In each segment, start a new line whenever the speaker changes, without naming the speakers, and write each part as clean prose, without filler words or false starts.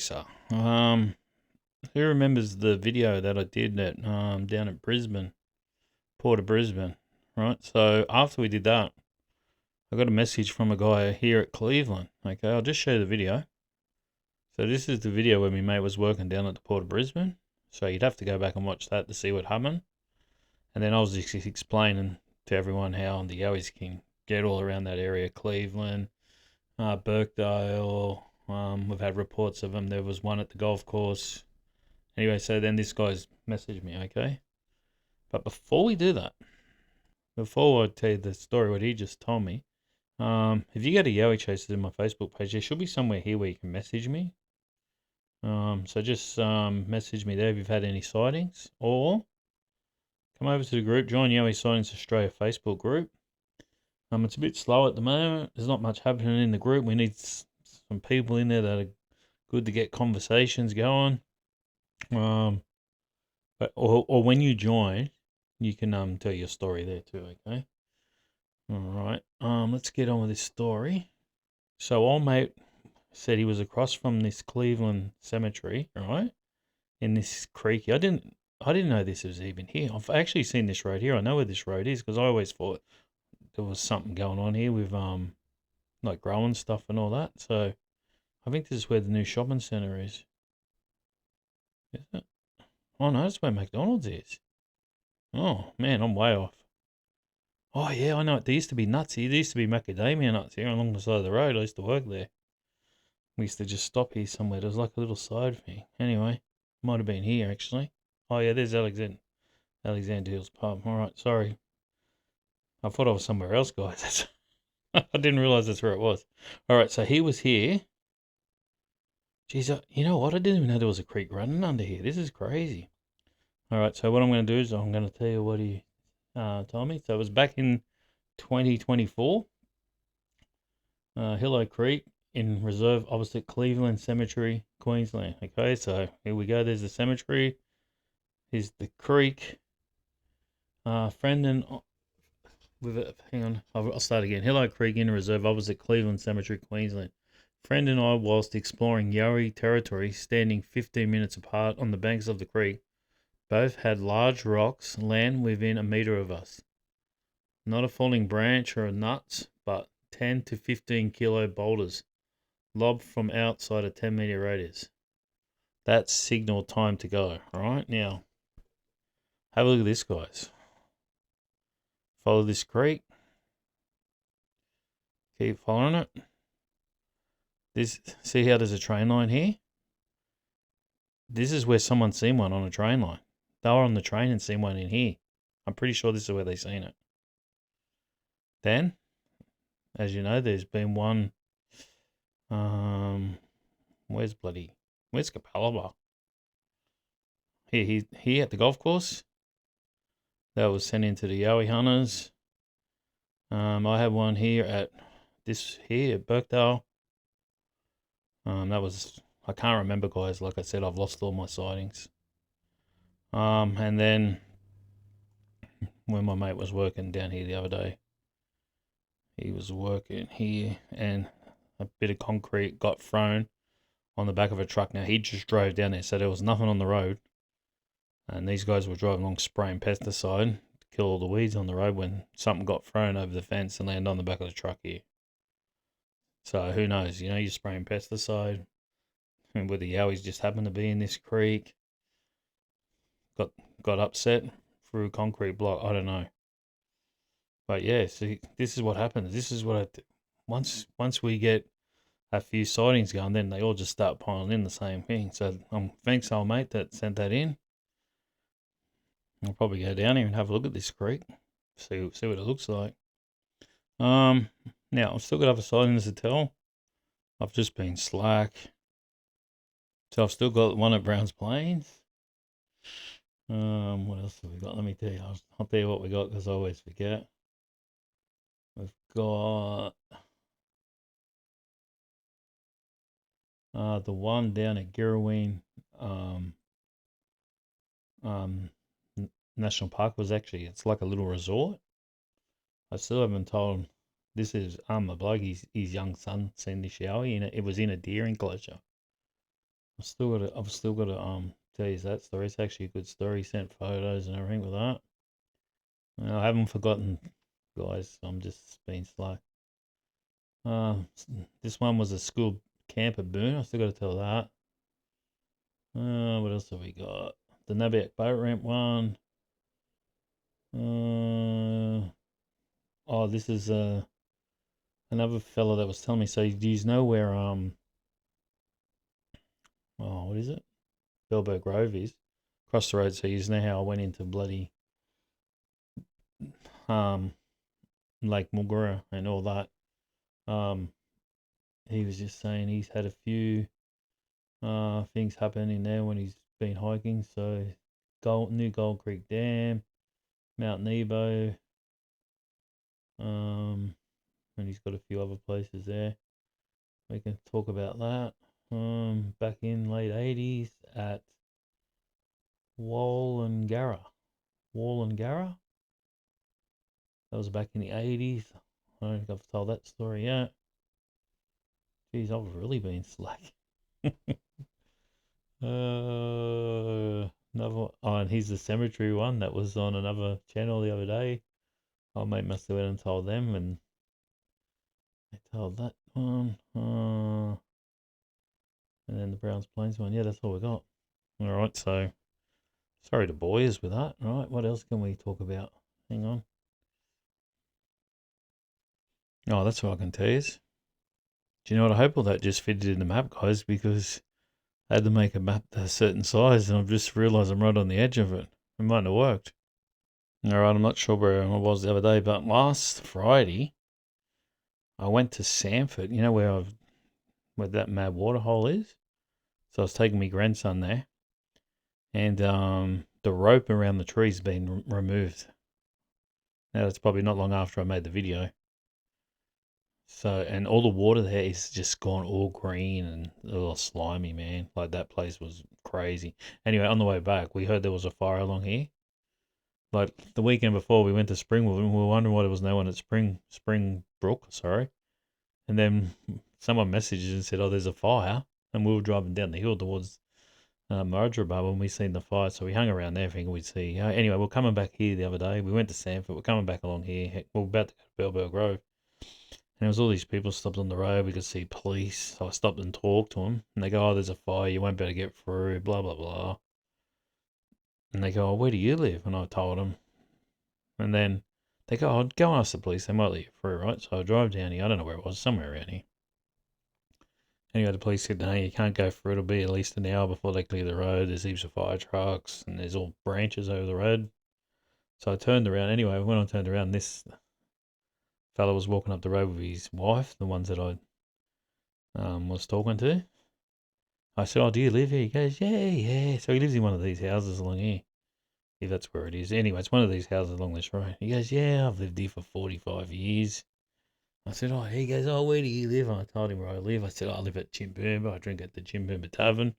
So, who remembers the video that I did at down at Brisbane, Port of Brisbane, right? So after we did that, I got a message from a guy here at Cleveland. Okay, I'll just show you the video. So this is the video where my mate was working down at the Port of Brisbane. So you'd have to go back and watch that to see what happened. And then I was just explaining to everyone how the Yowies can get all around that area, Cleveland, Birkdale. We've had reports of them. There was one at the golf course. Anyway, so then this guy's messaged me, okay? But before we do that, before I tell you the story, what he just told me, if you go to Yowie Chasers in my Facebook page, there should be somewhere here where you can message me. So just message me there if you've had any sightings, or come over to the group, join Yowie Sightings Australia Facebook group. It's a bit slow at the moment. There's not much happening in the group. We need some people in there that are good to get conversations going. But or when you join, you can tell your story there too. Okay. All right. Let's get on with this story. So old mate said he was across from this Cleveland cemetery, right? In this creek. I didn't know this was even here. I've actually seen this road here. I know where this road is because I always thought there was something going on here with like growing stuff and all that. So I think this is where the new shopping centre is. Is it? Oh no, that's where McDonald's is. Oh man, I'm way off. Oh yeah, I know it. There used to be nuts here. There used to be macadamia nuts here along the side of the road. I used to work there. We used to just stop here somewhere. There was like a little side thing. Anyway, might have been here actually. Oh yeah, there's Alexander Hill's pub. All right, sorry. I thought I was somewhere else, guys. I didn't realise that's where it was. All right, so he was here. Jeez, you know what? I didn't even know there was a creek running under here. This is crazy. All right, so what I'm going to do is I'm going to tell you what he told me. So it was back in 2024. Hillo Creek in reserve opposite Cleveland Cemetery, Queensland. Okay, so here we go. There's the cemetery. Here's the creek. Friend and with it. Hang on, I'll start again. Hillo Creek in reserve opposite Cleveland Cemetery, Queensland. Friend and I, whilst exploring Yowie territory, standing 15 minutes apart on the banks of the creek, both had large rocks land within a metre of us. Not a falling branch or a nuts, but 10 to 15 kilo boulders lobbed from outside a 10-metre radius. That's signal time to go. All right, now have a look at this, guys. Follow this creek. Keep following it. See how there's a train line here? This is where someone seen one on a train line. They were on the train and seen one in here. I'm pretty sure this is where they seen it. Then, as you know, there's been one. Where's Capalaba? Here at the golf course. That was sent into the Yowie hunters. I had one here at Birkdale. I can't remember, guys. Like I said, I've lost all my sightings. And then when my mate was working down here the other day, he was working here and a bit of concrete got thrown on the back of a truck. Now he just drove down there, so there was nothing on the road. And these guys were driving along spraying pesticide to kill all the weeds on the road when something got thrown over the fence and landed on the back of the truck here. So who knows? You're spraying pesticide. And whether the Yowies just happened to be in this creek, got upset through concrete block. I don't know. But yeah, see, this is what happens. This is what once we get a few sightings going, then they all just start piling in the same thing. So thanks, old mate, that sent that in. I'll probably go down here and have a look at this creek, see what it looks like. Now I've still got other sightings to tell. I've just been slack. So I've still got one at Browns Plains. What else have we got? Let me tell you. I'll tell you what we got because I always forget. We've got the one down at Girraween National Park it's like a little resort. I still haven't told. This is a bloke. His young son seen this Yowie, and it was in a deer enclosure. I've still got to tell you that story. It's actually a good story. Sent photos and everything with that. I haven't forgotten, guys. I'm just being slow. This one was a school camp at Boone. I still got to tell that. What else have we got? The Nabiac boat ramp one. Oh, this is another fella that was telling me. So do you know where what is it? Bilbo Grove is across the road. So you know how I went into bloody um Lake Mulgura and all that. He was just saying he's had a few things happen in there when he's been hiking. So New Gold Creek Dam, Mount Nebo, and he's got a few other places there. We can talk about that. Back in late 80s at Wollongara. Wollongara? That was back in the 80s. I don't think I've told that story yet. Geez, I've really been slack. And here's the cemetery one that was on another channel the other day. Oh, mate must have went and told them, and they told that one. And then the Browns Plains one. Yeah, that's all we got. All right, so sorry to boys with that. All right, what else can we talk about? Hang on. Oh, that's what I can tell you. Do you know what? I hope all that just fitted in the map, guys, because I had to make a map a certain size, and I've just realised I'm right on the edge of it. It might have worked. All right, I'm not sure where I was the other day, but last Friday I went to Sanford. You know where that mad waterhole is. So I was taking my grandson there, and the rope around the tree's been removed. Now that's probably not long after I made the video. So, and all the water there is just gone all green and a little slimy, man. Like that place was crazy. Anyway, on the way back, we heard there was a fire along here. Like the weekend before, we went to Springwood and we were wondering why there was no one at Springbrook, sorry. And then someone messaged and said, "Oh, there's a fire." And we were driving down the hill towards Margarabah when we seen the fire. So we hung around there thinking we'd see. Anyway, we're coming back here the other day. We went to Sanford. We're coming back along here. We're about to go to Bellbell Grove. And there was all these people stopped on the road. We could see police. So I stopped and talked to them. And they go, "Oh, there's a fire. You won't be able to get through, blah, blah, blah." And they go, "Oh, where do you live?" And I told them. And then they go, "Oh, go ask the police. They might let you through, right?" So I drive down here. I don't know where it was. Somewhere around here. Anyway, the police said, "No, you can't go through. It'll be at least an hour before they clear the road. There's heaps of fire trucks and there's all branches over the road." So I turned around. Anyway, when I turned around, this fella was walking up the road with his wife, the ones that I was talking to. I said, "Oh, do you live here?" He goes, "Yeah, yeah." So he lives in one of these houses along here. If that's where it is. Anyway, it's one of these houses along this road. He goes, "Yeah, I've lived here for 45 years." I said, "Oh," he goes, "Oh, where do you live?" And I told him where I live. I said, "I live at Chimboomba. I drink at the Chimboomba Tavern."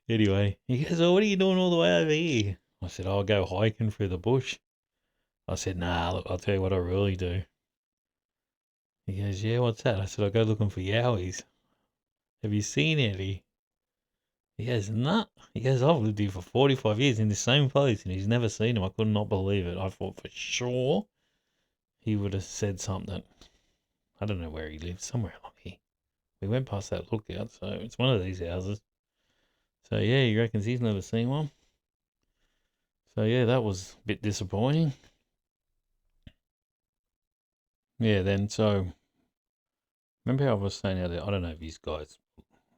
Anyway, he goes, "Oh, what are you doing all the way over here?" I said, "I'll go hiking through the bush." I said, "Nah, look, I'll tell you what I really do." He goes, "Yeah, what's that?" I said, "I go looking for Yowies. Have you seen any?" He goes, "Nah." He goes, "I've lived here for 45 years in the same place and he's never seen him." I could not believe it. I thought for sure he would have said something. I don't know where he lives, somewhere along here. We went past that lookout, so it's one of these houses. So yeah, he reckons he's never seen one. So yeah, that was a bit disappointing. Yeah, then so remember how I was saying earlier, I don't know if these guys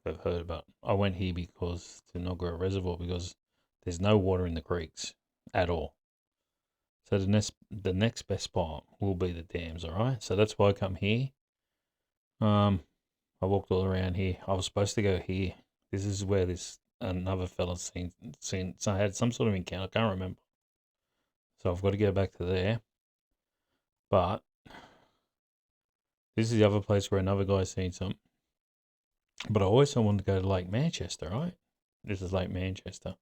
have heard, but I went here because to Noggera Reservoir because there's no water in the creeks at all. So the next best spot will be the dams, alright? So that's why I come here. I walked all around here. I was supposed to go here. This is where this another fella seen so I had some sort of encounter, I can't remember. So I've got to go back to there. But this is the other place where another guy's seen something. But I also wanted to go to Lake Manchester, right? This is Lake Manchester.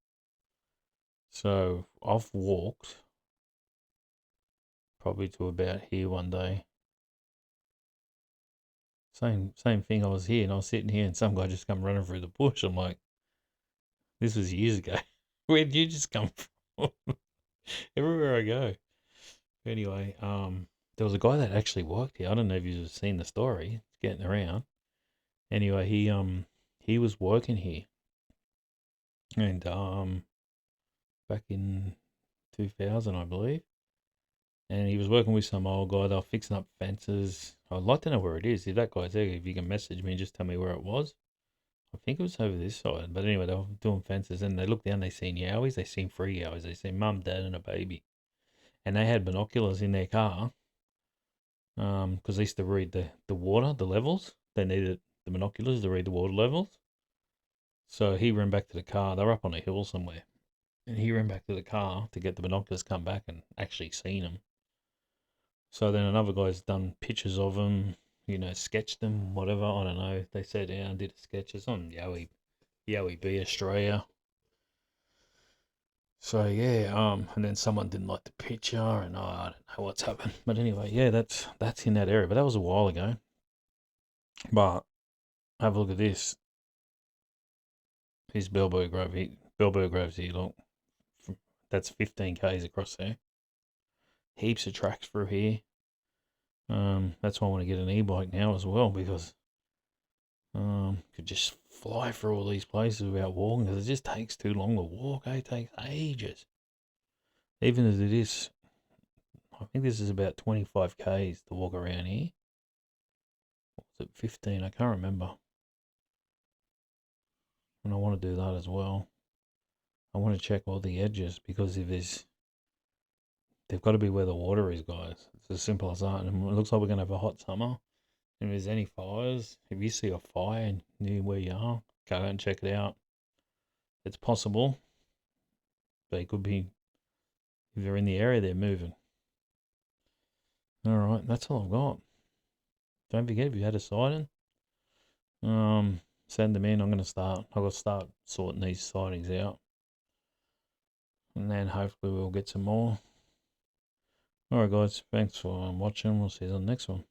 So I've walked probably to about here one day. Same thing. I was here and I was sitting here and some guy just come running through the bush. I'm like, this was years ago. Where did you just come from? Everywhere I go. Anyway, there was a guy that actually worked here. I don't know if you've seen the story. It's getting around. Anyway, he was working here, and back in 2000, I believe, and he was working with some old guy. They were fixing up fences. I'd like to know where it is. If that guy's there, if you can message me and just tell me where it was. I think it was over this side. But anyway, they were doing fences, and they looked down. They seen yowies. They seen three yowies. They seen mum, dad, and a baby, and they had binoculars in their car. Because they used to read the water, the levels. They needed the binoculars to read the water levels. So he ran back to the car. They were up on a hill somewhere. And he ran back to the car to get the binoculars, come back and actually seen them. So then another guy's done pictures of them, sketched them, whatever. I don't know. They said, yeah, I did sketches on Yowie B Australia. So yeah, and then someone didn't like the picture, and I don't know what's happened. But anyway, yeah, that's in that area. But that was a while ago. But have a look at this. Here's Bilbo Grove. Bilbo Grove's here. Look, that's 15 k's across there. Heaps of tracks through here. That's why I want to get an e-bike now as well, because could just fly through all these places without walking, because it just takes too long to walk. It takes ages. Even as it is, I think this is about 25 k's to walk around here. Or was it 15? I can't remember. And I want to do that as well. I want to check all the edges, because they've got to be where the water is, guys. It's as simple as that. And it looks like we're going to have a hot summer. And if there's any fires, if you see a fire near where you are, go out and check it out. It's possible. But it could be, if they're in the area, they're moving. Alright, that's all I've got. Don't forget, if you had a sighting, send them in. I've got to start sorting these sightings out. And then hopefully we'll get some more. Alright guys, thanks for watching. We'll see you on the next one.